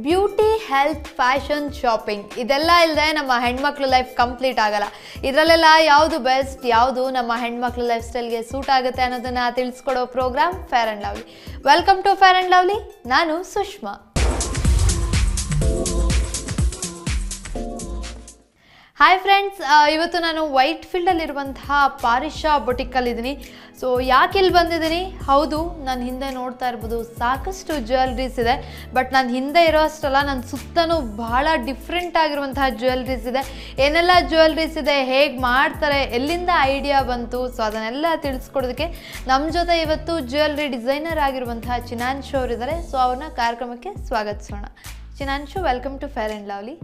Beauty, health, fashion, shopping ಇದೆಲ್ಲ ಇಲ್ಲದೆ ನಮ್ಮ ಹೆಣ್ಮಕ್ಳು ಲೈಫ್ ಕಂಪ್ಲೀಟ್ ಆಗಲ್ಲ. ಇದರಲ್ಲೆಲ್ಲ ಯಾವುದು ಬೆಸ್ಟ್, ಯಾವುದು ನಮ್ಮ ಹೆಣ್ಮಕ್ಳು ಲೈಫ್ ಸ್ಟೈಲ್ಗೆ ಸೂಟ್ ಆಗುತ್ತೆ ಅನ್ನೋದನ್ನು ತಿಳಿಸ್ಕೊಡೋ programme Fair and Lovely. Welcome to Fair and Lovely. ನಾನು ಸುಷ್ಮಾ. ಹಾಯ್ ಫ್ರೆಂಡ್ಸ್, ಇವತ್ತು ನಾನು ವೈಟ್ ಫೀಲ್ಡಲ್ಲಿರುವಂತಹ ಪಾರಿಷಾ ಬೊಟಿಕಲ್ಲಿದ್ದೀನಿ. ಸೊ ಯಾಕೆ ಇಲ್ಲಿ ಬಂದಿದ್ದೀನಿ? ಹೌದು, ನಾನು ಹಿಂದೆ ನೋಡ್ತಾ ಇರ್ಬೋದು ಸಾಕಷ್ಟು ಜ್ಯುವೆಲ್ರೀಸ್ ಇದೆ. ಬಟ್ ನಾನು ಹಿಂದೆ ಇರೋ ಅಷ್ಟಲ್ಲ, ನನ್ನ ಸುತ್ತಲೂ ಬಹಳ ಡಿಫ್ರೆಂಟ್ ಆಗಿರುವಂತಹ ಜ್ಯುವೆಲ್ರೀಸ್ ಇದೆ. ಏನೆಲ್ಲ ಜ್ಯುವೆಲ್ರೀಸ್ ಇದೆ, ಹೇಗೆ ಮಾಡ್ತಾರೆ, ಎಲ್ಲಿಂದ ಐಡಿಯಾ ಬಂತು, ಸೊ ಅದನ್ನೆಲ್ಲ ತಿಳಿಸ್ಕೊಡೋದಕ್ಕೆ ನಮ್ಮ ಜೊತೆ ಇವತ್ತು ಜ್ಯುವೆಲ್ರಿ ಡಿಸೈನರ್ ಆಗಿರುವಂತಹ ಚಿನಾನ್ಶು ಅವರಿದ್ದಾರೆ. ಸೊ ಅವ್ರನ್ನ ಕಾರ್ಯಕ್ರಮಕ್ಕೆ ಸ್ವಾಗತಿಸೋಣ. Chinanshu, welcome to Fair and Lovely.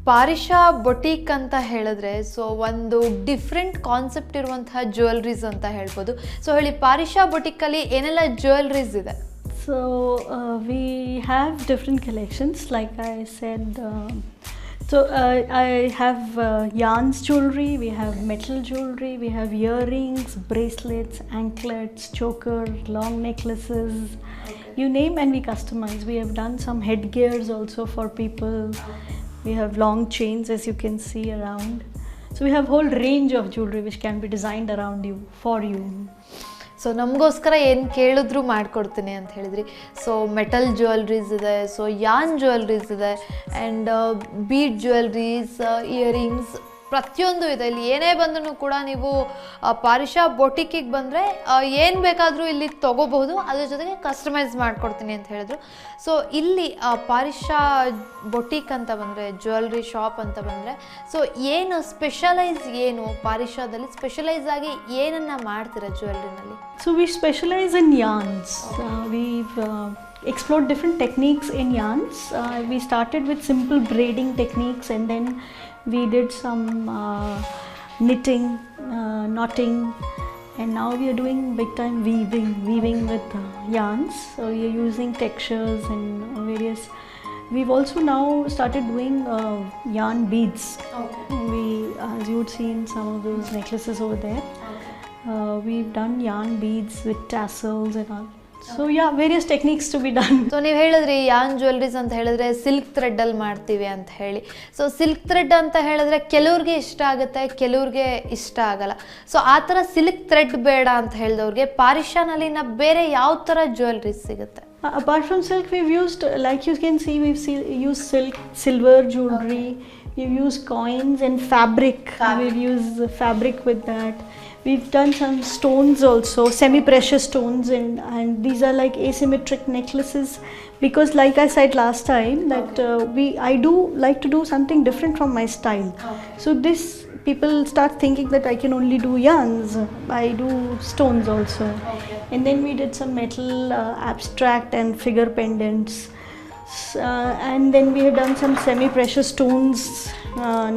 Parisha boutique ಅಂತ ಹೇಳಿದ್ರೆ ಸೊ ಒಂದು ಡಿಫ್ರೆಂಟ್ ಕಾನ್ಸೆಪ್ಟ್ ಇರುವಂತಹ ಜ್ಯುವೆಲ್ರೀಸ್ ಅಂತ ಹೇಳ್ಬೋದು. ಸೊ ಹೇಳಿ, ಪಾರಿಷಾ ಬೊಟಿಕಲ್ಲಿ ಏನೆಲ್ಲ ಜ್ಯುವೆಲ್ರೀಸ್ ಇದೆ? So we have different collections, like I said. I have yarns jewelry, we have metal jewelry, we have earrings, bracelets, anklets, choker, long necklaces, you name, and we customize. We have done some headgears also for people. We have long chains, as you can see around. So we have whole range of jewelry which can be designed around you, for you. So ನಮಗೋಸ್ಕರ ಏನು ಕೇಳಿದ್ರು ಮಾಡಿಕೊಡ್ತೀನಿ ಅಂತ ಹೇಳಿದ್ರಿ. So metal jewelleries ಇದೆ, so ಯಾನ್ jewelleries ಇದೆ, and bead jewelleries, earrings ಪ್ರತಿಯೊಂದು ಇದೆ. ಇಲ್ಲಿ ಏನೇ ಬಂದರೂ ಕೂಡ ನೀವು ಪಾರಿಷಾ ಬೊಟಿಕಿಗೆ ಬಂದರೆ ಏನು ಬೇಕಾದರೂ ಇಲ್ಲಿ ತೊಗೋಬಹುದು. ಅದ್ರ ಜೊತೆಗೆ ಕಸ್ಟಮೈಸ್ ಮಾಡಿಕೊಡ್ತೀನಿ ಅಂತ ಹೇಳಿದ್ರು. ಸೊ ಇಲ್ಲಿ ಪಾರಿಷಾ ಬೊಟಿಕ್ ಅಂತ ಬಂದರೆ, ಜ್ಯುವೆಲ್ರಿ ಶಾಪ್ ಅಂತ ಬಂದರೆ, ಸೊ ಏನು ಸ್ಪೆಷಲೈಸ್, ಏನು ಪಾರಿಷಾದಲ್ಲಿ ಸ್ಪೆಷಲೈಸ್ ಆಗಿ ಏನನ್ನು ಮಾಡ್ತೀರಾ ಜ್ಯುವೆಲ್ರಿನಲ್ಲಿ? So we specialize in yarns. We've explored different techniques in yarns. We started with simple braiding techniques, and then we did some knitting, knotting, and now we are doing big time weaving with yarns. So we are using textures and various. We've also now started doing yarn beads. We, as you would see in some of those necklaces over there, we've done yarn beads with tassels and all. So yeah, various techniques to be done. So ನೀವು ಹೇಳಿದ್ರಿ ಯಾನ್ jewelleries ಅಂತ ಹೇಳಿದ್ರೆ silk ಥ್ರೆಡ್ಡಲ್ಲಿ ಮಾಡ್ತೀವಿ ಅಂತ ಹೇಳಿ. So silk thread ಅಂತ ಹೇಳಿದ್ರೆ ಕೆಲವ್ರಿಗೆ ಇಷ್ಟ ಆಗುತ್ತೆ, ಕೆಲವ್ರಿಗೆ ಇಷ್ಟ ಆಗಲ್ಲ. ಸೊ ಆ ಥರ ಸಿಲ್ಕ್ ಥ್ರೆಡ್ ಬೇಡ ಅಂತ ಹೇಳಿದವ್ರಿಗೆ ಪಾರಿಷಾನಲ್ಲಿ ಬೇರೆ ಯಾವ ಥರ ಜ್ಯುವೆಲ್ರೀಸ್ ಸಿಗುತ್ತೆ? Apart from silk, we've used, like you can see, we've used silk, silver jewelry, we've used coins and fabric. We've used fabric with that. We've done some stones also, semi-precious stones, and these are like asymmetric necklaces, because like I said last time that I do like to do something different from my style. So this, people start thinking that I can only do yarns. I do stones also. And then we did some metal abstract and figure pendants. And then we have done some semi-precious stones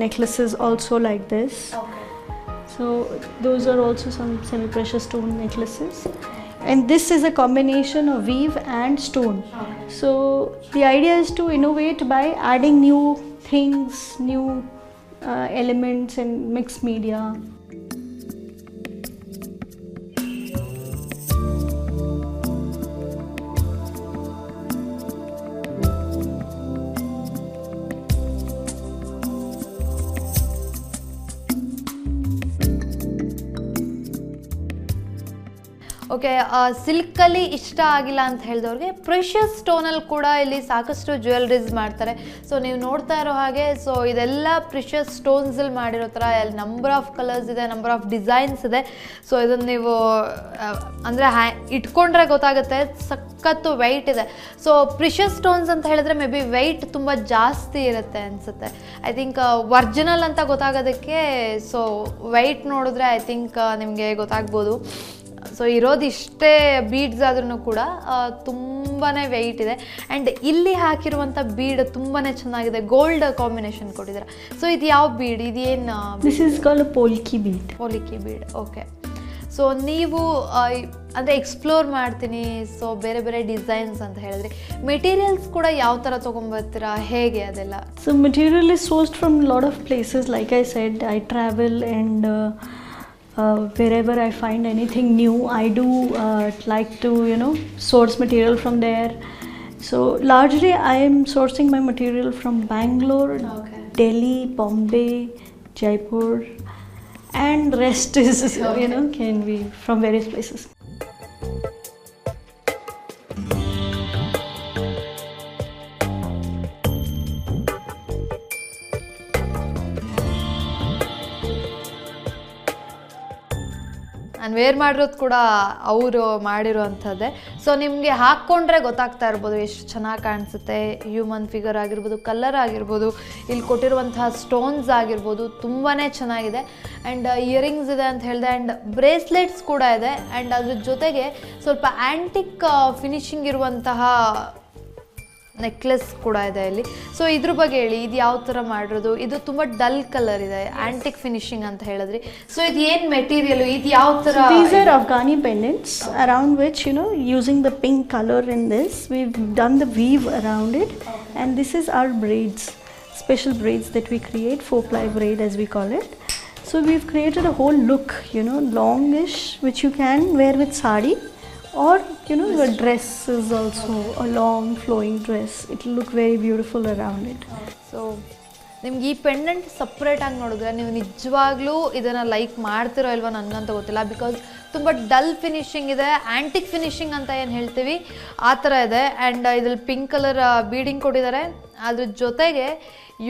necklaces also like this. So those are also some semi-precious stone necklaces. And this is a combination of weave and stone. So the idea is to innovate by adding new things, new elements and mixed media. Okay, ಸಿಲ್ಕಲ್ಲಿ ಇಷ್ಟ ಆಗಿಲ್ಲ ಅಂತ ಹೇಳಿದವ್ರಿಗೆ precious ಸ್ಟೋನಲ್ಲಿ ಕೂಡ ಇಲ್ಲಿ ಸಾಕಷ್ಟು jewelleries ಮಾಡ್ತಾರೆ. So ನೀವು ನೋಡ್ತಾ ಇರೋ ಹಾಗೆ, ಸೊ ಇದೆಲ್ಲ ಪ್ರೆಷಿಯಸ್ ಸ್ಟೋನ್ಸಲ್ಲಿ ಮಾಡಿರೋ ಥರ ನಂಬರ್ ಆಫ್ ಕಲರ್ಸ್ ಇದೆ, ನಂಬರ್ ಆಫ್ ಡಿಸೈನ್ಸ್ ಇದೆ. ಸೊ ಇದನ್ನು ನೀವು ಅಂದರೆ ಇಟ್ಕೊಂಡ್ರೆ ಗೊತ್ತಾಗುತ್ತೆ, ಸಖತ್ತು ವೆಯ್ಟ್ ಇದೆ. ಸೊ ಪ್ರೆಷಿಯಸ್ ಸ್ಟೋನ್ಸ್ ಅಂತ ಹೇಳಿದ್ರೆ ಮೇ ಬಿ ವೆಯ್ಟ್ ತುಂಬ ಜಾಸ್ತಿ ಇರುತ್ತೆ ಅನಿಸುತ್ತೆ. ಐ ಥಿಂಕ್ ಒರ್ಜಿನಲ್ ಅಂತ ಗೊತ್ತಾಗೋದಕ್ಕೆ ಸೊ ವೆಯ್ಟ್ ನೋಡಿದ್ರೆ ಐ ಥಿಂಕ್ ನಿಮಗೆ ಗೊತ್ತಾಗ್ಬೋದು. ಸೊ ಇರೋದಿಷ್ಟೇ ಬೀಡ್ಸ್ ಆದ್ರೂ ಕೂಡ ತುಂಬಾ ವೆಯ್ಟ್ ಇದೆ. ಆ್ಯಂಡ್ ಇಲ್ಲಿ ಹಾಕಿರುವಂಥ ಬೀಡ್ ತುಂಬಾ ಚೆನ್ನಾಗಿದೆ, ಗೋಲ್ಡ್ ಕಾಂಬಿನೇಷನ್ ಕೊಟ್ಟಿದ್ದಾರೆ. ಸೊ ಇದು ಯಾವ ಬೀಡ್? ಇದೇನು? This is called a polki bead. Polki bead. Okay. So ನೀವು ಅಂದರೆ ಎಕ್ಸ್ಪ್ಲೋರ್ ಮಾಡ್ತೀನಿ, ಸೊ ಬೇರೆ ಬೇರೆ ಡಿಸೈನ್ಸ್ ಅಂತ ಹೇಳಿದ್ರಿ. ಮೆಟೀರಿಯಲ್ಸ್ ಕೂಡ ಯಾವ ಥರ ತೊಗೊಂಬರ್ತೀರಾ, ಹೇಗೆ ಅದೆಲ್ಲ? So material is sourced from a lot of places. Like I said, I travel, and wherever I find anything new, I do like to source material from there. So largely I am sourcing my material from Bangalore, Okay. Delhi, Bombay, Jaipur, and rest is can be from various places. ನಾನು wear ಮಾಡಿರೋದು ಕೂಡ ಅವರು ಮಾಡಿರೋವಂಥದ್ದೇ. So ನಿಮಗೆ ಹಾಕ್ಕೊಂಡ್ರೆ ಗೊತ್ತಾಗ್ತಾ ಇರ್ಬೋದು ಎಷ್ಟು ಚೆನ್ನಾಗಿ ಕಾಣಿಸುತ್ತೆ. ಹ್ಯೂಮನ್ ಫಿಗರ್ ಆಗಿರ್ಬೋದು, ಕಲರ್ ಆಗಿರ್ಬೋದು, ಇಲ್ಲಿ ಕೊಟ್ಟಿರುವಂತಹ ಸ್ಟೋನ್ಸ್ ಆಗಿರ್ಬೋದು ತುಂಬಾ ಚೆನ್ನಾಗಿದೆ. ಆ್ಯಂಡ್ ಇಯರಿಂಗ್ಸ್ ಇದೆ ಅಂತ ಹೇಳಿದೆ, ಆ್ಯಂಡ್ ಬ್ರೇಸ್ಲೆಟ್ಸ್ ಕೂಡ ಇದೆ. ಆ್ಯಂಡ್ ಅದ್ರ ಜೊತೆಗೆ ಸ್ವಲ್ಪ ಆ್ಯಂಟಿಕ್ ಫಿನಿಶಿಂಗ್ ಇರುವಂತಹ ನೆಕ್ಲೆಸ್ ಕೂಡ ಇದೆ ಇಲ್ಲಿ. ಸೊ ಇದ್ರ ಬಗ್ಗೆ ಹೇಳಿ, ಇದು ಯಾವ ಥರ ಮಾಡಿರೋದು? ಇದು ತುಂಬ ಡಲ್ ಕಲರ್ ಇದೆ, ಆ್ಯಂಟಿಕ್ ಫಿನಿಶಿಂಗ್ ಅಂತ ಹೇಳಿದ್ರಿ. ಸೊ ಇದು ಏನು ಮೆಟೀರಿಯಲು, ಇದು ಯಾವ ಥರ? These are Afghani pendants around which using the pink color in this we've done the weave around it, and this is our braids, special braids that we create, 4-ply braid as we call it. So we've created a whole look, longish, which you can wear with sari, or your dress is also a long flowing dress. It will look very beautiful around it. So ನಿಮ್ಗೆ ಈ pendant ಸಪ್ರೇಟಾಗಿ ನೋಡಿದ್ರೆ ನೀವು ನಿಜವಾಗ್ಲೂ ಇದನ್ನು like ಮಾಡ್ತಿರೋ ಇಲ್ವೋ ನನಗಂತ ಗೊತ್ತಿಲ್ಲ. ಬಿಕಾಸ್ ತುಂಬ ಡಲ್ ಫಿನಿಶಿಂಗ್ ಇದೆ, ಆ್ಯಂಟಿಕ್ ಫಿನಿಶಿಂಗ್ ಅಂತ ಏನು ಹೇಳ್ತೀವಿ ಆ ಥರ ಇದೆ. ಆ್ಯಂಡ್ ಇದ್ರಲ್ಲಿ ಪಿಂಕ್ ಕಲರ್ ಬೀಡಿಂಗ್ ಕೊಟ್ಟಿದ್ದಾರೆ. ಅದ್ರ ಜೊತೆಗೆ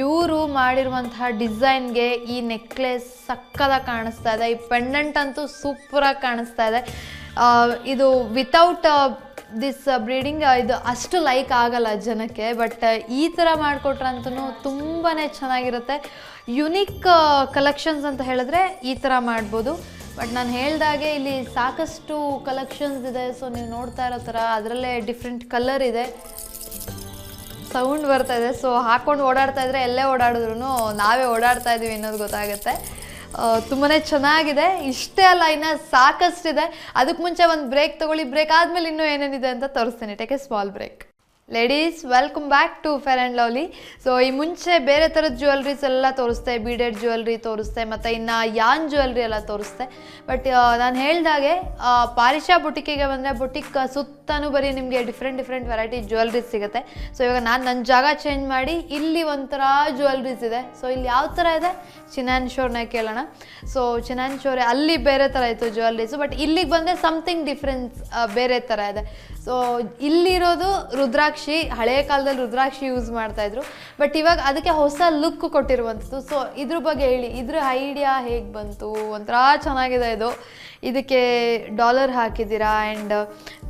ಇವರು ಮಾಡಿರುವಂತಹ ಡಿಸೈನ್ಗೆ ಈ ನೆಕ್ಲೆಸ್ ಸಕ್ಕದಾಗಿ ಕಾಣಿಸ್ತಾ ಇದೆ. ಈ ಪೆಂಡೆಂಟ್ ಅಂತೂ ಸೂಪರಾಗಿ ಕಾಣಿಸ್ತಾ ಇದೆ. ಇದು ವಿತೌಟ್ ದಿಸ್ ಬ್ರೀಡಿಂಗ್ ಇದು ಅಷ್ಟು ಲೈಕ್ ಆಗಲ್ಲ ಜನಕ್ಕೆ, ಬಟ್ ಈ ಥರ ಮಾಡಿಕೊಟ್ರಂತೂ ತುಂಬಾ ಚೆನ್ನಾಗಿರುತ್ತೆ. ಯುನೀಕ್ ಕಲೆಕ್ಷನ್ಸ್ ಅಂತ ಹೇಳಿದ್ರೆ ಈ ಥರ ಮಾಡ್ಬೋದು. ಬಟ್ ನಾನು ಹೇಳ್ದಾಗೆ ಇಲ್ಲಿ ಸಾಕಷ್ಟು ಕಲೆಕ್ಷನ್ಸ್ ಇದೆ. ಸೊ ನೀವು ನೋಡ್ತಾ ಇರೋ ಥರ ಅದರಲ್ಲೇ ಡಿಫ್ರೆಂಟ್ ಕಲರ್ ಇದೆ, ಸೌಂಡ್ ಬರ್ತಾ ಇದೆ. ಸೊ ಹಾಕ್ಕೊಂಡು ಓಡಾಡ್ತಾ ಇದ್ರೆ ಎಲ್ಲೇ ಓಡಾಡಿದ್ರು ನಾವೇ ಓಡಾಡ್ತಾ ಇದ್ದೀವಿ ಅನ್ನೋದು ಗೊತ್ತಾಗುತ್ತೆ. ತುಂಬಾ ಚೆನ್ನಾಗಿದೆ. ಇಷ್ಟೇ ಅಲ್ಲ, ಇನ್ನು ಸಾಕಷ್ಟಿದೆ. ಅದಕ್ಕೆ ಮುಂಚೆ ಒಂದು ಬ್ರೇಕ್ ತೊಗೊಳ್ಳಿ. ಬ್ರೇಕ್ ಆದಮೇಲೆ ಇನ್ನೂ ಏನೇನಿದೆ ಅಂತ ತೋರಿಸ್ತೀನಿ. Take a small break. Ladies, welcome back to Fair and Lovely. So ಈ ಮುಂಚೆ ಬೇರೆ ಥರದ ಜ್ಯುವೆಲ್ರೀಸ್ ಎಲ್ಲ ತೋರಿಸ್ತೆ, ಬೀಡೆಡ್ ಜ್ಯುವೆಲ್ರಿ ತೋರಿಸ್ತೆ, ಮತ್ತು ಇನ್ನು ಯಾನ್ ಜ್ಯುವೆಲ್ರಿ ಎಲ್ಲ ತೋರಿಸ್ತೆ. ಬಟ್ ನಾನು ಹೇಳ್ದಾಗೆ ಪಾರಿಷಾ ಬುಟಿಕಿಗೆ ಬಂದರೆ ಬುಟಿಕ್ ಸುತ್ತಲೂ ಬರೀ ನಿಮಗೆ ಡಿಫ್ರೆಂಟ್ ವೆರೈಟಿ ಜ್ಯುವೆಲ್ರೀಸ್ ಸಿಗುತ್ತೆ. ಸೊ ಇವಾಗ ನಾನು ನನ್ನ ಜಾಗ ಚೇಂಜ್ ಮಾಡಿ ಇಲ್ಲಿ ಒಂಥರ ಜ್ಯುವೆಲ್ರೀಸ್ ಇದೆ. ಸೊ ಇಲ್ಲಿ ಯಾವ ಥರ ಇದೆ ಚಿನಾನ್ ಶೋರ್ನ ಕೇಳೋಣ. ಸೊ ಚಿನಾನ್ ಶೋರೆ ಅಲ್ಲಿ ಬೇರೆ ಥರ ಇತ್ತು ಜ್ಯುವೆಲ್ರೀಸು, ಬಟ್ ಇಲ್ಲಿಗೆ ಬಂದರೆ ಸಮಥಿಂಗ್ ಡಿಫ್ರೆನ್ಸ್ ಬೇರೆ ಥರ ಇದೆ. ಸೊ ಇಲ್ಲಿರೋದು ರುದ್ರಾಕ್ಷಿ, ಹಳೆಯ ಕಾಲದಲ್ಲಿ ರುದ್ರಾಕ್ಷಿ ಯೂಸ್ ಮಾಡ್ತಾಯಿದ್ರು, ಬಟ್ ಇವಾಗ ಅದಕ್ಕೆ ಹೊಸ ಲುಕ್ ಕೊಟ್ಟಿರುವಂಥದ್ದು. ಸೊ ಇದ್ರ ಬಗ್ಗೆ ಹೇಳಿ, ಇದ್ರ ಐಡಿಯಾ ಹೇಗೆ ಬಂತು? ಒಂಥರ ಚೆನ್ನಾಗಿದೆ ಇದು. ಇದಕ್ಕೆ ಡಾಲರ್ ಹಾಕಿದ್ದೀರಾ, ಆ್ಯಂಡ್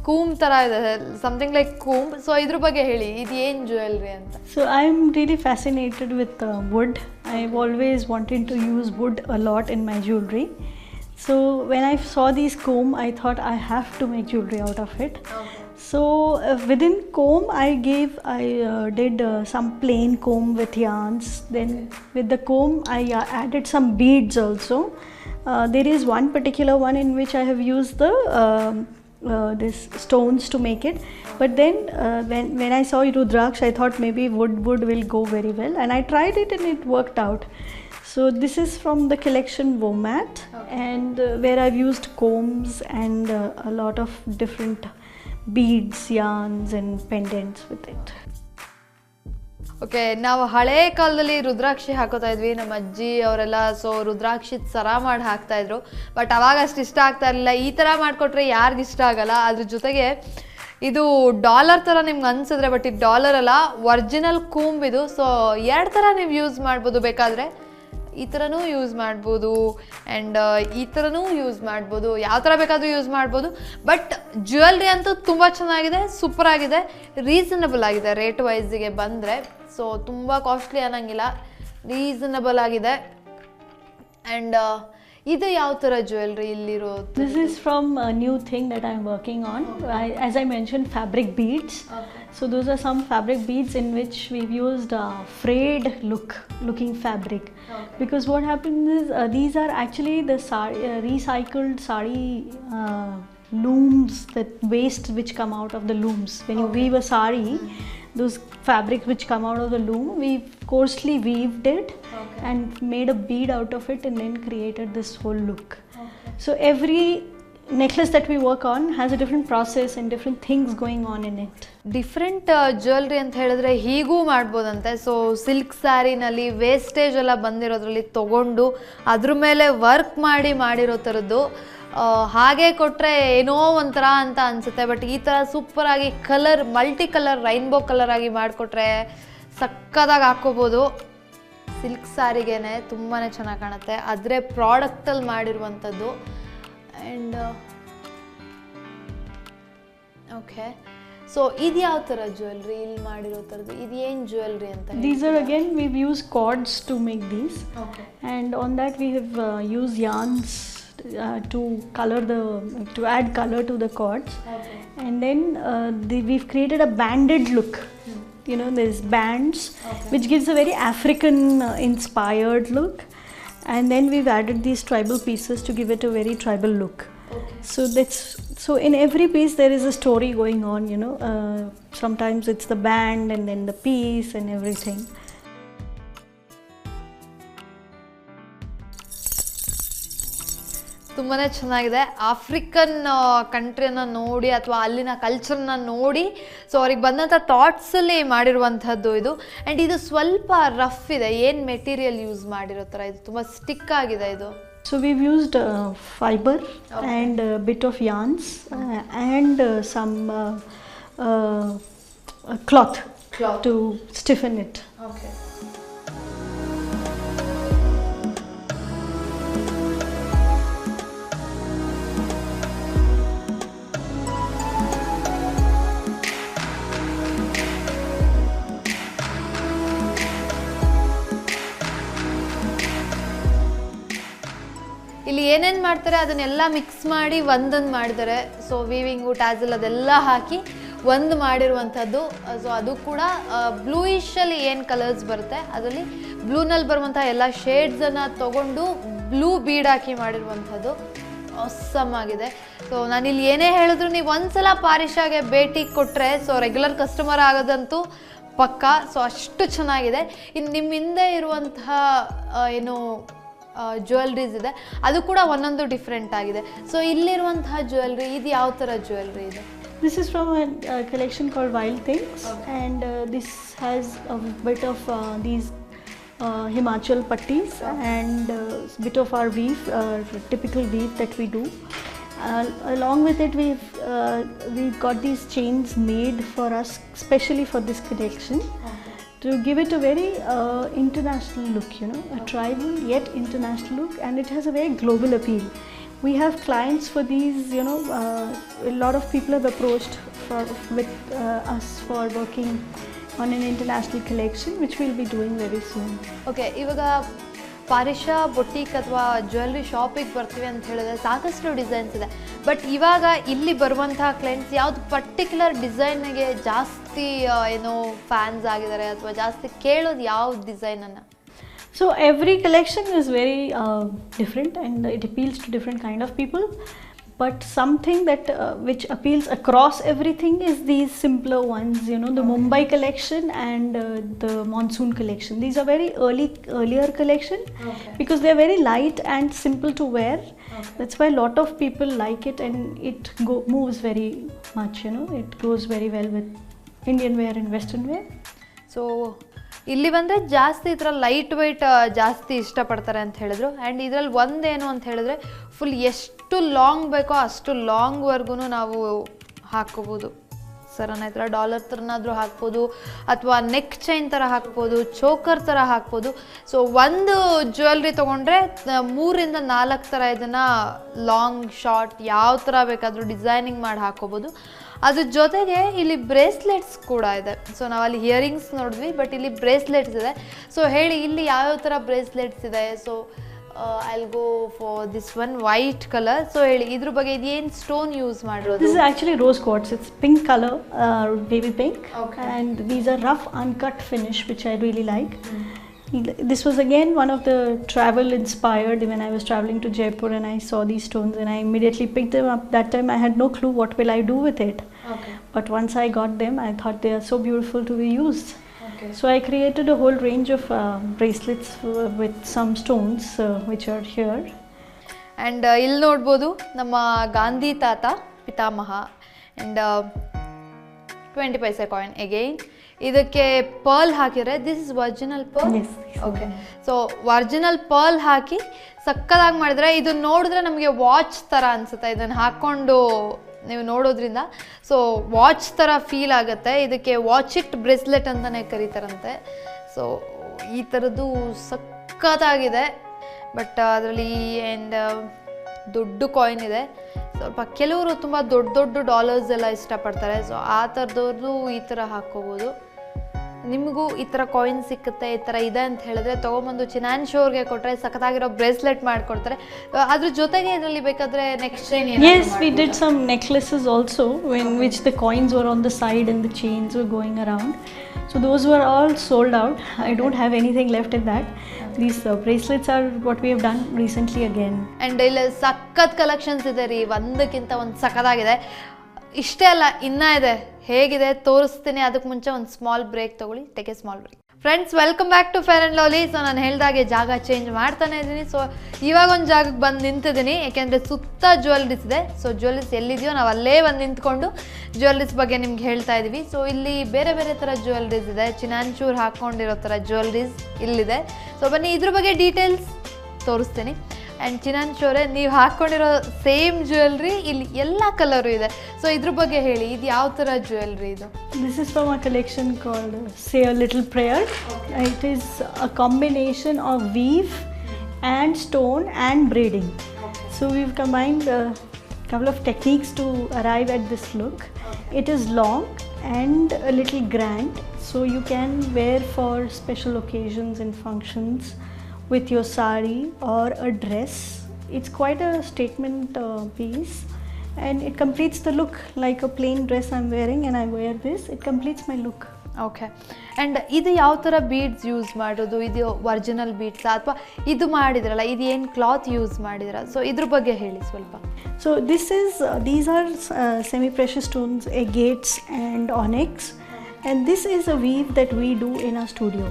ಕೂಮ್ ಥರ ಇದೆ, ಸಮಥಿಂಗ್ ಲೈಕ್ ಕೂಮ್. ಸೊ ಇದ್ರ ಬಗ್ಗೆ ಹೇಳಿ, ಇದು ಏನು ಜ್ಯುವೆಲ್ರಿ ಅಂತ? So I'm really fascinated with wood. I've always wanted to use wood a lot in my jewelry. So when I saw these comb, I thought I have to make jewelry out of it. Okay. So within comb, I did some plain comb with yarns. Then with the comb, I added some beads also. There is one particular one in which I have used the this stones to make it. But then when I saw Rudraksh, I thought maybe wood will go very well, and I tried it and it worked out. So this is from the collection Womat, and where I've used combs and a lot of different beads, yarns and pendants with it. Okay, ನಾವು ಹಳೇ ಕಾಲದಲ್ಲಿ ರುದ್ರಾಕ್ಷಿ ಹಾಕೋತಾ ಇದ್ವಿ, ನಮ್ಮ ಅಜ್ಜಿ ಅವರೆಲ್ಲ. So ರುದ್ರಾಕ್ಷಿ ಸರ ಮಾಡಿ ಹಾಕ್ತಾಯಿದ್ರು, but ಅವಾಗ ಅಷ್ಟು ಇಷ್ಟ ಆಗ್ತಾ ಇರಲಿಲ್ಲ. ಈ ಥರ ಮಾಡಿಕೊಟ್ರೆ ಯಾರಿಗೂ ಇಷ್ಟ ಆಗಲ್ಲ. ಅದ್ರ ಜೊತೆಗೆ ಇದು ಡಾಲರ್ ಥರ ನಿಮ್ಗೆ ಅನಿಸಿದ್ರೆ, ಬಟ್ ಇದು ಡಾಲರ್ ಅಲ್ಲ, ಒರಿಜಿನಲ್ ಕೂಂಬ್ ಇದು. ಸೊ ಎರಡು ಥರ ನೀವು ಯೂಸ್ ಮಾಡ್ಬೋದು. ಬೇಕಾದರೆ ಈ ಥರನೂ ಯೂಸ್ ಮಾಡ್ಬೋದು, ಆ್ಯಂಡ್ ಈ ಥರನೂ ಯೂಸ್ ಮಾಡ್ಬೋದು, ಯಾವ ಥರ ಬೇಕಾದರೂ ಯೂಸ್ ಮಾಡ್ಬೋದು. ಬಟ್ ಜ್ಯುವೆಲ್ರಿ ಅಂತೂ ತುಂಬ ಚೆನ್ನಾಗಿದೆ, ಸೂಪರಾಗಿದೆ, ರೀಸನಬಲ್ ಆಗಿದೆ ರೇಟ್ ವೈಸಿಗೆ ಬಂದರೆ. ಸೊ ತುಂಬ ಕಾಸ್ಟ್ಲಿ ಅನ್ನೋಂಗಿಲ್ಲ, ರೀಸನಬಲ್ ಆಗಿದೆ. ಆ್ಯಂಡ್ ಇದು ಯಾವ ಥರ ಜ್ಯುವೆಲ್ರಿ ಇಲ್ಲಿರೋದು? This is from a new thing that I'm working on. As I mentioned, fabric beads. Okay. So those are some fabric beads in which we've used frayed looking fabric. Okay. Because what happens is these are actually the recycled sari looms, that waste which come out of the looms. When you weave a sari, those fabrics which come out of the loom, we've coarsely weaved it and made a bead out of it, and then created this whole look. So every necklace that we work on has a different process and different things going on in it. Different jewellery ಅಂತ ಹೇಳಿದ್ರೆ ಹೀಗೂ ಮಾಡ್ಬೋದಂತೆ. So silk ಸ್ಯಾರಿನಲ್ಲಿ wastage ಎಲ್ಲ ಬಂದಿರೋದ್ರಲ್ಲಿ ತೊಗೊಂಡು ಅದ್ರ ಮೇಲೆ work ಮಾಡಿರೋ ಥರದ್ದು ಹಾಗೆ ಕೊಟ್ಟರೆ ಏನೋ ಒಂಥರ ಅಂತ ಅನಿಸುತ್ತೆ. ಬಟ್ ಈ ಥರ ಸೂಪರಾಗಿ colour multi colour rainbow colour ಆಗಿ ಮಾಡಿಕೊಟ್ರೆ ಸಕ್ಕದಾಗಿ ಹಾಕ್ಕೋಬೋದು. ಸಿಲ್ಕ್ ಸ್ಯಾರಿಗೇನೆ ತುಂಬಾ ಚೆನ್ನಾಗಿ ಕಾಣುತ್ತೆ, ಆದರೆ ಪ್ರಾಡಕ್ಟಲ್ಲಿ ಮಾಡಿರುವಂಥದ್ದು. ಆ್ಯಂಡ್ ಓಕೆ, ಸೊ ಇದು ಯಾವ ಥರ ಜ್ಯುವೆಲ್ರಿ ಇಲ್ಲಿ ಮಾಡಿರೋ ಥರದ್ದು? ಇದು ಏನು ಜ್ಯುವೆಲ್ರಿ ಅಂತ? These are again, we've used cords to make these. Okay. And on that we have used yarns to add color to the cords. Okay. And then we've created a banded look. You know, there's bands, Okay. which gives a very African inspired look. And then we've added these tribal pieces to give it a very tribal look. Okay. So in every piece there is a story going on, you know. Sometimes it's the band and then the piece and everything. ತುಂಬಾ ಚೆನ್ನಾಗಿದೆ. African ಕಂಟ್ರಿಯನ್ನು ನೋಡಿ ಅಥವಾ ಅಲ್ಲಿನ ಕಲ್ಚರ್ನ ನೋಡಿ so ಅವ್ರಿಗೆ ಬಂದಂಥ ಥಾಟ್ಸಲ್ಲಿ ಮಾಡಿರುವಂಥದ್ದು ಇದು. ಆ್ಯಂಡ್ ಇದು ಸ್ವಲ್ಪ ರಫ್ ಇದೆ. ಏನು ಮೆಟೀರಿಯಲ್ ಯೂಸ್ ಮಾಡಿರೋ ಥರ? ಇದು ತುಂಬ ಸ್ಟಿಕ್ ಆಗಿದೆ ಇದು. So we've used fiber, Okay. and a bit of yarns, and some cloth to stiffen it. Okay. ಇಲ್ಲಿ ಏನೇನು ಮಾಡ್ತಾರೆ ಅದನ್ನೆಲ್ಲ ಮಿಕ್ಸ್ ಮಾಡಿ ಒಂದೊಂದು ಮಾಡಿದ್ದಾರೆ. ಸೊ ವೀವಿಂಗು ಟ್ಯಾಸಲ್ ಅದೆಲ್ಲ ಹಾಕಿ ಒಂದು ಮಾಡಿರುವಂಥದ್ದು. ಸೊ ಅದು ಕೂಡ ಬ್ಲೂಯಿಶಲ್ಲಿ ಏನು ಕಲರ್ಸ್ ಬರುತ್ತೆ ಅದರಲ್ಲಿ ಬ್ಲೂನಲ್ಲಿ ಬರುವಂಥ ಎಲ್ಲ ಶೇಡ್ಸನ್ನು ತೊಗೊಂಡು ಬ್ಲೂ ಬೀಡ್ ಹಾಕಿ ಮಾಡಿರುವಂಥದ್ದು. ಆಸಮ್ ಆಗಿದೆ. ಸೊ ನಾನಿಲ್ಲಿ ಏನೇ ಹೇಳಿದ್ರು ನೀವು ಒಂದ್ಸಲ ಪಾರಿಷಾಗೆ ಭೇಟಿ ಕೊಟ್ಟರೆ ಸೊ ರೆಗ್ಯುಲರ್ ಕಸ್ಟಮರ್ ಆಗೋದಂತೂ ಪಕ್ಕ. ಸೊ ಅಷ್ಟು ಚೆನ್ನಾಗಿದೆ. ಇನ್ನು ನಿಮ್ಮ ಹಿಂದೆ ಇರುವಂತಹ ಏನು ಜ್ಯುವೆಲ್ರೀಸ್ ಇದೆ ಅದು ಕೂಡ ಒಂದೊಂದು ಡಿಫ್ರೆಂಟ್ ಆಗಿದೆ. ಸೊ ಇಲ್ಲಿರುವಂತಹ ಜ್ಯುವೆಲ್ರಿ ಇದು ಯಾವ ಥರ ಜ್ಯುವೆಲ್ರಿ ಇದೆ? This is from a collection called Wild Things. Okay. And this has a bit of these Himachal pattis, Okay. and bit of our weave, typical weave that we do. Along with it, we've got these chains made for us, especially for this collection, to give it a very international look, you know, a tribal yet international look, and it has a very global appeal. We have clients for these, you know, a lot of people have approached with us for working on an international collection, which we'll be doing very soon. Okay, ಇವಾಗ ಪಾರಿಷಾ boutique ಅಥವಾ jewellery ಶಾಪಿಗೆ ಬರ್ತೀವಿ ಅಂತ ಹೇಳಿದ್ರೆ ಸಾಕಷ್ಟು designs ಇದೆ. But ಇವಾಗ ಇಲ್ಲಿ ಬರುವಂತಹ ಕ್ಲೈಂಟ್ಸ್ ಯಾವುದು ಪರ್ಟಿಕ್ಯುಲರ್ ಡಿಸೈನ್ಗೆ ಜಾಸ್ತಿ ಏನೋ ಫ್ಯಾನ್ಸ್ ಆಗಿದ್ದಾರೆ ಅಥವಾ ಜಾಸ್ತಿ ಕೇಳೋದು ಯಾವ ಡಿಸೈನನ್ನು? So every collection is very different, and it appeals to different kind of people. But something that which appeals across everything is these simpler ones, you know, the Mumbai collection and the monsoon collection. These are very earlier collection, because they are very light and simple to wear. That's why a lot of people like it, and it moves very much, you know, it goes very well with Indian wear and Western wear. So ಇಲ್ಲಿ ಬಂದರೆ ಜಾಸ್ತಿ ಈ ಥರ light weight ಜಾಸ್ತಿ ಇಷ್ಟಪಡ್ತಾರೆ ಅಂತ ಹೇಳಿದ್ರು. And ಇದರಲ್ಲಿ ಒಂದೇನು ಅಂತ ಹೇಳಿದ್ರೆ ಫುಲ್ ಎಷ್ಟು ಲಾಂಗ್ ಬೇಕೋ ಅಷ್ಟು ಲಾಂಗ್ವರೆಗೂ ನಾವು ಹಾಕ್ಕೋಬೋದು. ಸರನ ಈ ಥರ ಡಾಲರ್ ಥರನಾದರೂ ಹಾಕ್ಬೋದು, ಅಥವಾ ನೆಕ್ ಚೈನ್ ಥರ ಹಾಕ್ಬೋದು, ಚೋಕರ್ ಥರ ಹಾಕ್ಬೋದು. ಸೊ ಒಂದು ಜ್ಯುವೆಲ್ರಿ ತೊಗೊಂಡ್ರೆ 3 ಇಂದ 4 ಥರ ಇದನ್ನು ಲಾಂಗ್ ಶಾರ್ಟ್ ಯಾವ ಥರ ಬೇಕಾದರೂ ಡಿಸೈನಿಂಗ್ ಮಾಡಿ ಹಾಕ್ಕೋಬೋದು. ಅದ್ರ ಜೊತೆಗೆ ಇಲ್ಲಿ ಬ್ರೇಸ್ಲೆಟ್ಸ್ ಕೂಡ ಇದೆ. ಸೊ ನಾವಲ್ಲಿ ಇಯರಿಂಗ್ಸ್ ನೋಡಿದ್ವಿ, ಬಟ್ ಇಲ್ಲಿ ಬ್ರೇಸ್ಲೆಟ್ಸ್ ಇದೆ. ಸೊ ಹೇಳಿ ಇಲ್ಲಿ ಯಾವ್ಯಾವ ಥರ ಬ್ರೇಸ್ಲೆಟ್ಸ್ ಇದೆ? So I'll go for this one white color. So ಹೇಳಿ ಇದ್ರ ಬಗ್ಗೆ ಇದೇನು ಸ್ಟೋನ್ ಯೂಸ್ ಮಾಡಿರೋದು? This is actually rose quartz. It's pink color, baby pink. Okay. And these are rough uncut finish, which I really like. This was again one of the travel inspired. When I was traveling to Jaipur and I saw these stones, and I immediately picked them up. That time I had no clue what will I do with it. Okay. But once I got them, I thought they are so beautiful to be used. Okay. So I created a whole range of bracelets with some stones which are here. And ಇಲ್ಲಿ ನೋಡ್ಬೋದು ನಮ್ಮ ಗಾಂಧಿ ತಾತ ಪಿತಾಮಹ and 20 paise coin again. ಇದಕ್ಕೆ pearl ಹಾಕಿದರೆ this is original pearl. Okay, so original pearl ಹಾಕಿ ಸಕ್ಕದಾಗಿ ಮಾಡಿದ್ರೆ ಇದು ನೋಡಿದ್ರೆ ನಮಗೆ ವಾಚ್ ಥರ ಅನಿಸುತ್ತೆ. ಇದನ್ನು ಹಾಕ್ಕೊಂಡು ನೀವು ನೋಡೋದ್ರಿಂದ ಸೊ ವಾಚ್ ಥರ ಫೀಲ್ ಆಗುತ್ತೆ. ಇದಕ್ಕೆ ವಾಚ್ ಇಟ್ ಬ್ರೇಸ್ಲೆಟ್ ಅಂತಲೇ ಕರೀತಾರಂತೆ. ಸೊ ಈ ಥರದ್ದು ಸಕ್ಕತ್ತಾಗಿದೆ. ಬಟ್ ಅದರಲ್ಲಿ ಆ್ಯಂಡ್ ದೊಡ್ಡ ಕಾಯಿನ್ ಇದೆ. ಸ್ವಲ್ಪ ಕೆಲವರು ತುಂಬ ದೊಡ್ಡ ದೊಡ್ಡ ಡಾಲರ್ಸ್ ಎಲ್ಲ ಇಷ್ಟಪಡ್ತಾರೆ. ಸೊ ಆ ಥರದವ್ರದ್ದು ಈ ಥರ ಹಾಕ್ಕೋಬೋದು. ನಿಮಗೂ ಈ ಥರ ಕಾಯಿನ್ ಸಿಕ್ಕುತ್ತೆ, ಈ ಥರ ಇದೆ ಅಂತ ಹೇಳಿದ್ರೆ ತೊಗೊಂಬಂದು ಚಿನಾನ್ ಶೋರ್ಗೆ ಕೊಟ್ಟರೆ ಸಖತ್ತಾಗಿರೋ ಬ್ರೇಸ್ಲೆಟ್ ಮಾಡಿಕೊಡ್ತಾರೆ. ಅದ್ರ ಜೊತೆಗೆ ಇದರಲ್ಲಿ ಬೇಕಾದರೆ next chain. Yes, we did some necklaces also in which the coins were on the side and the chains were going around. So those were all sold out. I don't have anything left in that. These bracelets are what we have done recently again. And ಇಲ್ಲಿ ಸಖತ್ collections ಇದೆ ರೀ, ಒಂದಕ್ಕಿಂತ ಒಂದು ಸಖತ್ತಾಗಿದೆ. ಇಷ್ಟೇ ಅಲ್ಲ, ಇನ್ನೂ ಇದೆ, ಹೇಗಿದೆ ತೋರಿಸ್ತೀನಿ. ಅದಕ್ಕೆ ಮುಂಚೆ ಒಂದು ಸ್ಮಾಲ್ ಬ್ರೇಕ್ ತೊಗೊಳ್ಳಿ. Take a small break. Friends, welcome back to Fair and Lovely. So ನಾನು ಹೇಳ್ದಾಗೆ ಜಾಗ ಚೇಂಜ್ ಮಾಡ್ತಾನೆ ಇದ್ದೀನಿ. ಸೊ ಇವಾಗ ಒಂದು ಜಾಗಕ್ಕೆ ಬಂದು ನಿಂತಿದ್ದೀನಿ, ಯಾಕೆಂದರೆ ಸುತ್ತ ಜ್ಯುವೆಲ್ರೀಸ್ ಇದೆ. ಸೊ ಜ್ಯುವೆಲ್ರೀಸ್ ಎಲ್ಲಿದೆಯೋ ನಾವು ಅಲ್ಲೇ ಬಂದು ನಿಂತ್ಕೊಂಡು ಜ್ಯುವೆಲ್ರೀಸ್ ಬಗ್ಗೆ ನಿಮ್ಗೆ ಹೇಳ್ತಾ ಇದ್ದೀವಿ. ಸೊ ಇಲ್ಲಿ ಬೇರೆ ಬೇರೆ ಥರ ಜ್ಯುವೆಲ್ರೀಸ್ ಇದೆ, ಚಿನಾನ್ಚೂರ್ ಹಾಕ್ಕೊಂಡಿರೋ ಥರ ಜ್ಯುವೆಲ್ರೀಸ್ ಇಲ್ಲಿದೆ. ಸೊ ಬನ್ನಿ ಇದ್ರ ಬಗ್ಗೆ ಡೀಟೇಲ್ಸ್ ತೋರಿಸ್ತೀನಿ. ಆ್ಯಂಡ್ ಚಿನಾನ್ಚೂರೇ, ನೀವು ಹಾಕ್ಕೊಂಡಿರೋ ಸೇಮ್ ಜ್ಯುವೆಲ್ರಿ ಇಲ್ಲಿ ಎಲ್ಲ ಕಲರು ಇದೆ. ಸೊ ಇದ್ರ ಬಗ್ಗೆ ಹೇಳಿ, ಇದು ಯಾವ ಥರ ಜ್ಯುವೆಲ್ರಿ ಇದು? This is from a collection called Say a Little Prayer. It is a combination of weave and stone and braiding. So we've combined a couple of techniques to arrive at this look. It is long and a little grand, so you can wear for special occasions and functions with your sari or a dress. It's quite a statement piece, and it completes the look. Like a plain dress I'm wearing and I wear this, it completes my look. Okay. And ಇದು ಯಾವ ಥರ beads use ಮಾಡೋದು? ಇದು original ಬೀಡ್ಸಾ ಅಥವಾ ಇದು ಮಾಡಿದ್ರಲ್ಲ, ಇದು ಏನು ಕ್ಲಾತ್ ಯೂಸ್ ಮಾಡಿದ್ರ? ಸೊ ಇದ್ರ ಬಗ್ಗೆ ಹೇಳಿ ಸ್ವಲ್ಪ. So these are semi-precious stones, agates and onyx, and this is a weave that we do in our studio.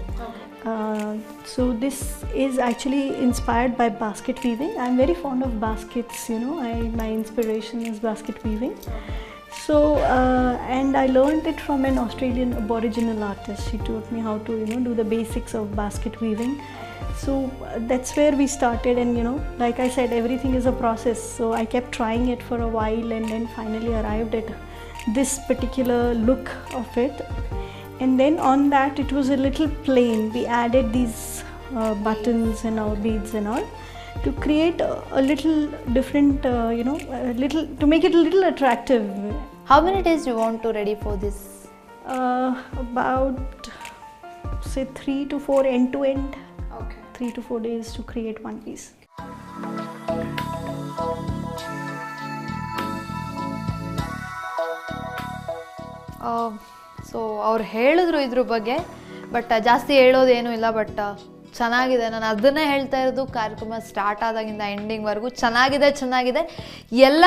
So this is actually inspired by basket weaving. I'm very fond of baskets, you know. My inspiration is basket weaving. So and I learned it from an Australian Aboriginal artist. She taught me how to, you know, do the basics of basket weaving. So that's where we started, and you know, like I said, everything is a process. So I kept trying it for a while and then finally arrived at this particular look of it. And then on that it was a little plain. We added these buttons and all, beads and all, to create a little different, you know, a little, to make it a little attractive. How many days you want to ready for this? About say 3 to 4 end to end. Okay. 3 to 4 days to create one piece. So ಅವ್ರು ಹೇಳಿದ್ರು ಇದ್ರ ಬಗ್ಗೆ, but ಜಾಸ್ತಿ ಹೇಳೋದೇನೂ ಇಲ್ಲ. But ಚೆನ್ನಾಗಿದೆ. ನಾನು ಅದನ್ನೇ ಹೇಳ್ತಾ ಇರೋದು, ಕಾರ್ಯಕ್ರಮ ಸ್ಟಾರ್ಟ್ ಆದಾಗಿಂದ ಎಂಡಿಂಗ್ವರೆಗೂ ಚೆನ್ನಾಗಿದೆ. ಎಲ್ಲ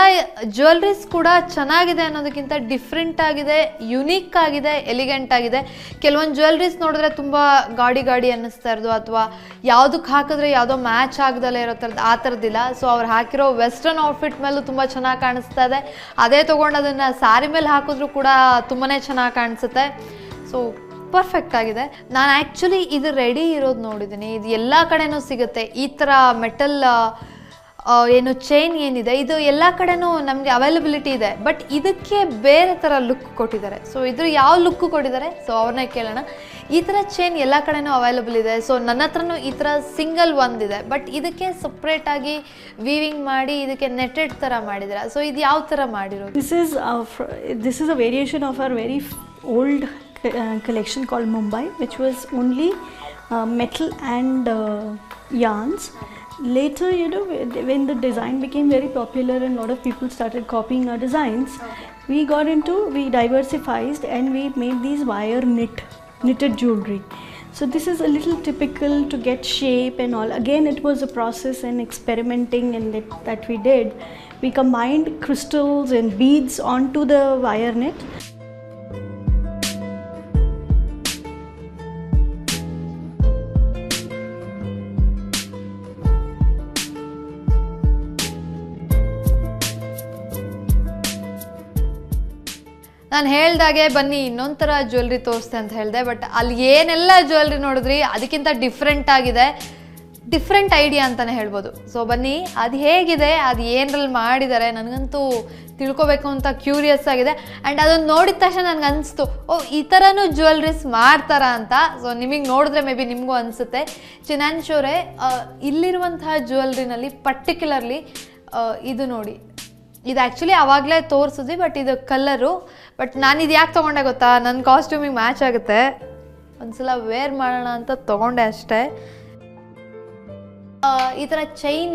ಜ್ಯುವೆಲ್ರೀಸ್ ಕೂಡ ಚೆನ್ನಾಗಿದೆ ಅನ್ನೋದಕ್ಕಿಂತ ಡಿಫ್ರೆಂಟ್ ಆಗಿದೆ, ಯುನೀಕ್ ಆಗಿದೆ, ಎಲಿಗೆಂಟ್ ಆಗಿದೆ. ಕೆಲವೊಂದು ಜ್ಯುವೆಲ್ರೀಸ್ ನೋಡಿದ್ರೆ ತುಂಬ ಗಾಡಿ ಅನ್ನಿಸ್ತಾ ಇರೋದು, ಅಥವಾ ಯಾವುದಕ್ಕೆ ಹಾಕಿದ್ರೆ ಯಾವುದೋ ಮ್ಯಾಚ್ ಆಗದಲ್ಲೇ ಇರೋ ಥರದ್ದು, ಆ ಥರದ್ದಿಲ್ಲ. ಸೊ ಅವ್ರು ಹಾಕಿರೋ ವೆಸ್ಟರ್ನ್ ಔಟ್ಫಿಟ್ ಮೇಲೂ ತುಂಬ ಚೆನ್ನಾಗಿ ಕಾಣಿಸ್ತಾ ಇದೆ. ಅದೇ ತೊಗೊಂಡು ಅದನ್ನು ಸ್ಯಾರಿ ಮೇಲೆ ಹಾಕಿದ್ರೂ ಕೂಡ ತುಂಬಾ ಚೆನ್ನಾಗಿ ಕಾಣಿಸುತ್ತೆ. ಸೊ ಪರ್ಫೆಕ್ಟ್ ಆಗಿದೆ. ನಾನು ಆ್ಯಕ್ಚುಲಿ ಇದು ರೆಡಿ ಇರೋದು ನೋಡಿದ್ದೀನಿ. ಇದು ಎಲ್ಲ ಕಡೆನೂ ಸಿಗುತ್ತೆ. ಈ ಥರ ಮೆಟಲ್ ಏನು ಚೈನ್ ಏನಿದೆ, ಇದು ಎಲ್ಲ ಕಡೆನೂ ನಮಗೆ ಅವೈಲಬಿಲಿಟಿ ಇದೆ. ಬಟ್ ಇದಕ್ಕೆ ಬೇರೆ ಥರ ಲುಕ್ ಕೊಟ್ಟಿದ್ದಾರೆ. ಸೊ ಇದ್ರ ಯಾವ ಲುಕ್ ಕೊಟ್ಟಿದ್ದಾರೆ, ಸೊ ಅವ್ರನ್ನೇ ಕೇಳೋಣ. ಈ ಥರ ಚೈನ್ ಎಲ್ಲ ಕಡೆನೂ ಅವೈಲಬಲ್ ಇದೆ. ಸೊ ನನ್ನ ಹತ್ರನೂ ಈ ಥರ ಸಿಂಗಲ್ ಒಂದಿದೆ. ಬಟ್ ಇದಕ್ಕೆ ಸಪ್ರೇಟಾಗಿ ವೀವಿಂಗ್ ಮಾಡಿ ಇದಕ್ಕೆ ನೆಟೆಡ್ ಥರ ಮಾಡಿದ್ದಾರೆ. ಸೊ ಇದು ಯಾವ ಥರ ಮಾಡಿರೋದು? This is a variation of our very old collection called Mumbai, which was only metal and yarns. Later, you know, when the design became very popular and a lot of people started copying our designs, we diversified and we made these wire knitted jewelry. So this is a little typical to get shape and all. Again, it was a process and experimenting and that we did. We combined crystals and beads onto the wire knit. ನಾನು ಹೇಳ್ದಾಗೆ ಬನ್ನಿ ಇನ್ನೊಂದು ಥರ jewellery ತೋರಿಸ್ತೆ ಅಂತ ಹೇಳಿದೆ, but ಅಲ್ಲಿ ಏನೆಲ್ಲ jewellery ನೋಡಿದ್ರಿ ಅದಕ್ಕಿಂತ ಡಿಫ್ರೆಂಟ್ ಆಗಿದೆ, ಡಿಫ್ರೆಂಟ್ ಐಡಿಯಾ ಅಂತಲೇ ಹೇಳ್ಬೋದು. ಸೊ ಬನ್ನಿ ಅದು ಹೇಗಿದೆ, ಅದು ಏನರಲ್ಲಿ ಮಾಡಿದ್ದಾರೆ, ನನಗಂತೂ ತಿಳ್ಕೊಬೇಕು ಅಂತ ಕ್ಯೂರಿಯಸ್ ಆಗಿದೆ. ಆ್ಯಂಡ್ ಅದನ್ನು ನೋಡಿದ ತಕ್ಷಣ ನನಗೆ ಅನಿಸ್ತು, ಓ ಈ ಥರನೂ ಜ್ಯುವೆಲ್ರೀಸ್ ಮಾಡ್ತಾರಾ ಅಂತ. ಸೊ ನಿಮಗೆ ನೋಡಿದ್ರೆ ಮೇ ಬಿ ನಿಮಗೂ ಅನಿಸುತ್ತೆ. ಚಿನಾಂಶೋರೆ, ಇಲ್ಲಿರುವಂತಹ ಜ್ಯುವೆಲ್ರಿನಲ್ಲಿ ಪರ್ಟಿಕ್ಯುಲರ್ಲಿ ಇದು ನೋಡಿ, ಇದು ಆ್ಯಕ್ಚುಲಿ ಆವಾಗಲೇ ತೋರಿಸಿದ್ವಿ, ಬಟ್ ಇದು ಕಲರು. ಬಟ್ ನಾನು ಇದು ಯಾಕೆ ತೊಗೊಂಡೆ ಗೊತ್ತಾ, ನನ್ನ ಕಾಸ್ಟ್ಯೂಮಿಗೆ ಮ್ಯಾಚ್ ಆಗುತ್ತೆ, ಒಂದ್ಸಲ ವೇರ್ ಮಾಡೋಣ ಅಂತ ತೊಗೊಂಡೆ ಅಷ್ಟೇ. ಈ ಥರ ಚೈನ್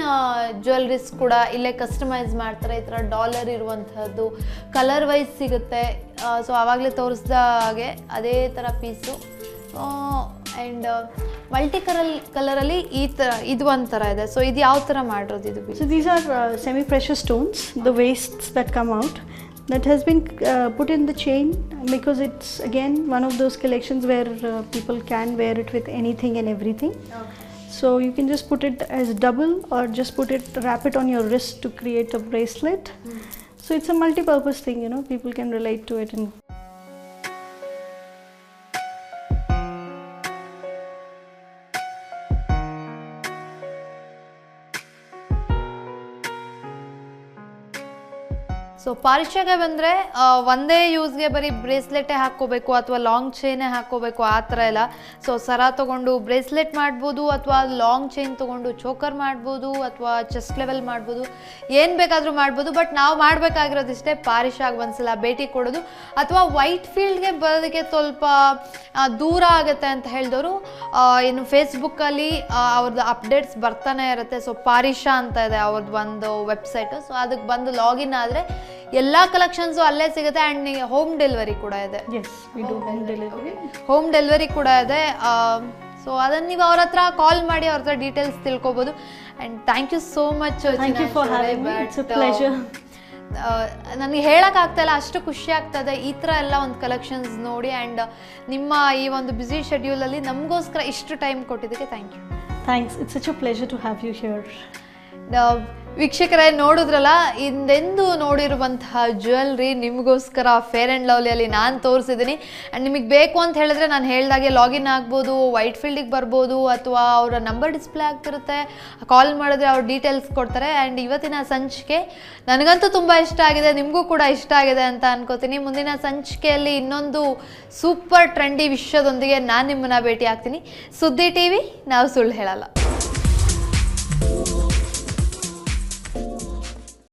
ಜ್ಯುವೆಲ್ರೀಸ್ ಕೂಡ ಇಲ್ಲೇ ಕಸ್ಟಮೈಸ್ ಮಾಡ್ತಾರೆ. ಈ ಥರ ಡಾಲರ್ ಇರುವಂಥದ್ದು ಕಲರ್ ವೈಸ್ ಸಿಗುತ್ತೆ. ಸೊ ಆವಾಗಲೇ ತೋರಿಸ್ದ ಹಾಗೆ ಅದೇ ಥರ ಪೀಸು. ಆ್ಯಂಡ್ ಮಲ್ಟಿ ಕಲರಲ್ಲಿ ಈ ಥರ ಇದು ಒಂಥರ ಇದೆ. ಸೊ ಇದು ಯಾವ ಥರ ಮಾಡಿರೋದು ಇದು? So these are semi-precious stones, the wastes that come out. That has been put in the chain because it's again one of those collections where people can wear it with anything and everything. Okay. So you can just put it as double or just wrap it on your wrist to create a bracelet. So it's a multi-purpose thing, you know, people can relate to it. And so ಪಾರಿಷಾಗೆ ಬಂದರೆ ಒಂದೇ ಯೂಸ್ಗೆ ಬರೀ ಬ್ರೇಸ್ಲೆಟೇ ಹಾಕ್ಕೋಬೇಕು ಅಥವಾ long ಚೈನೇ ಹಾಕ್ಕೋಬೇಕು ಆ ಥರ ಇಲ್ಲ. ಸೊ ಸರ ತೊಗೊಂಡು ಬ್ರೇಸ್ಲೆಟ್ ಮಾಡ್ಬೋದು, ಅಥವಾ ಲಾಂಗ್ ಚೈನ್ ತೊಗೊಂಡು ಚೋಕರ್ ಮಾಡ್ಬೋದು, ಅಥವಾ ಚೆಸ್ಟ್ ಲೆವೆಲ್ ಮಾಡ್ಬೋದು, ಏನು ಬೇಕಾದರೂ ಮಾಡ್ಬೋದು. ಬಟ್ ನಾವು ಮಾಡಬೇಕಾಗಿರೋದಿಷ್ಟೇ, ಪಾರಿಷಾಗೆ ಒಂದ್ಸಲ ಭೇಟಿ ಕೊಡೋದು. ಅಥವಾ ವೈಟ್ ಫೀಲ್ಡ್ಗೆ ಬರೋದಕ್ಕೆ ಸ್ವಲ್ಪ ದೂರ ಆಗುತ್ತೆ ಅಂತ ಹೇಳಿದವರು ಇನ್ನು ಫೇಸ್ಬುಕ್ಕಲ್ಲಿ ಅವ್ರದ್ದು ಅಪ್ಡೇಟ್ಸ್ ಬರ್ತಾನೆ ಇರುತ್ತೆ. ಸೊ ಪಾರಿಷಾ ಅಂತ ಇದೆ ಅವ್ರದ್ದು ಒಂದು ವೆಬ್ಸೈಟು. ಸೊ ಅದಕ್ಕೆ ಬಂದು ಲಾಗಿನ್ ಆದರೆ ಎಲ್ಲ ಕಲೆಕ್ಷನ್ಸು ಅಲ್ಲೇ ಸಿಗುತ್ತೆ. ಆ್ಯಂಡ್ ಹೋಮ್ ಡೆಲಿವರಿ ಕೂಡ ಇದೆ. yes, we do home delivery. Home delivery ಕೂಡ ಇದೆ. ಸೊ ಅದನ್ನು ನೀವು ಅವ್ರ ಹತ್ರ ಕಾಲ್ ಮಾಡಿ ಅವ್ರ ಹತ್ರ ಡೀಟೇಲ್ಸ್ ತಿಳ್ಕೊಬೋದು. And thank you so much. Thank you for having me. It's a pleasure. ನನಗೆ ಹೇಳೋಕ್ಕಾಗ್ತಾಯಿಲ್ಲ, ಅಷ್ಟು ಖುಷಿ ಆಗ್ತದೆ ಈ ಥರ ಎಲ್ಲ ಒಂದು ಕಲೆಕ್ಷನ್ಸ್ ನೋಡಿ. ಆ್ಯಂಡ್ ನಿಮ್ಮ ಈ ಒಂದು ಬ್ಯುಸಿ ಶೆಡ್ಯೂಲಲ್ಲಿ ನಮಗೋಸ್ಕರ ಇಷ್ಟು ಟೈಮ್ ಕೊಟ್ಟಿದ್ದಕ್ಕೆ thank you. Thanks. It's such a pleasure to have you here. ವೀಕ್ಷಕರೇ, ನೋಡಿದ್ರಲ್ಲ, ಹಿಂದೆಂದು ನೋಡಿರುವಂತಹ ಜ್ಯುವೆಲ್ರಿ ನಿಮಗೋಸ್ಕರ ಫೇರ್ ಆ್ಯಂಡ್ ಲವ್ಲಿಯಲ್ಲಿ ನಾನು ತೋರಿಸಿದ್ದೀನಿ. ಆ್ಯಂಡ್ ನಿಮಗೆ ಬೇಕು ಅಂತ ಹೇಳಿದ್ರೆ ನಾನು ಹೇಳ್ದಾಗೆ ಲಾಗಿನ್ ಆಗ್ಬೋದು, ವೈಟ್ ಫೀಲ್ಡಿಗೆ ಬರ್ಬೋದು, ಅಥವಾ ಅವರ ನಂಬರ್ ಡಿಸ್ಪ್ಲೇ ಆಗ್ತಿರುತ್ತೆ, ಕಾಲ್ ಮಾಡಿದ್ರೆ ಅವ್ರ ಡೀಟೇಲ್ಸ್ ಕೊಡ್ತಾರೆ. ಆ್ಯಂಡ್ ಇವತ್ತಿನ ಸಂಚಿಕೆ ನನಗಂತೂ ತುಂಬ ಇಷ್ಟ ಆಗಿದೆ, ನಿಮಗೂ ಕೂಡ ಇಷ್ಟ ಆಗಿದೆ ಅಂತ ಅನ್ಕೋತೀನಿ. ಮುಂದಿನ ಸಂಚಿಕೆಯಲ್ಲಿ ಇನ್ನೊಂದು ಸೂಪರ್ ಟ್ರೆಂಡಿ ವಿಷಯದೊಂದಿಗೆ ನಾನು ನಿಮ್ಮನ್ನು ಭೇಟಿ ಆಗ್ತೀನಿ. ಸುದ್ದಿ ಟಿವಿ, ನಾವು ಸುಳ್ಳು ಹೇಳಲ್ಲ.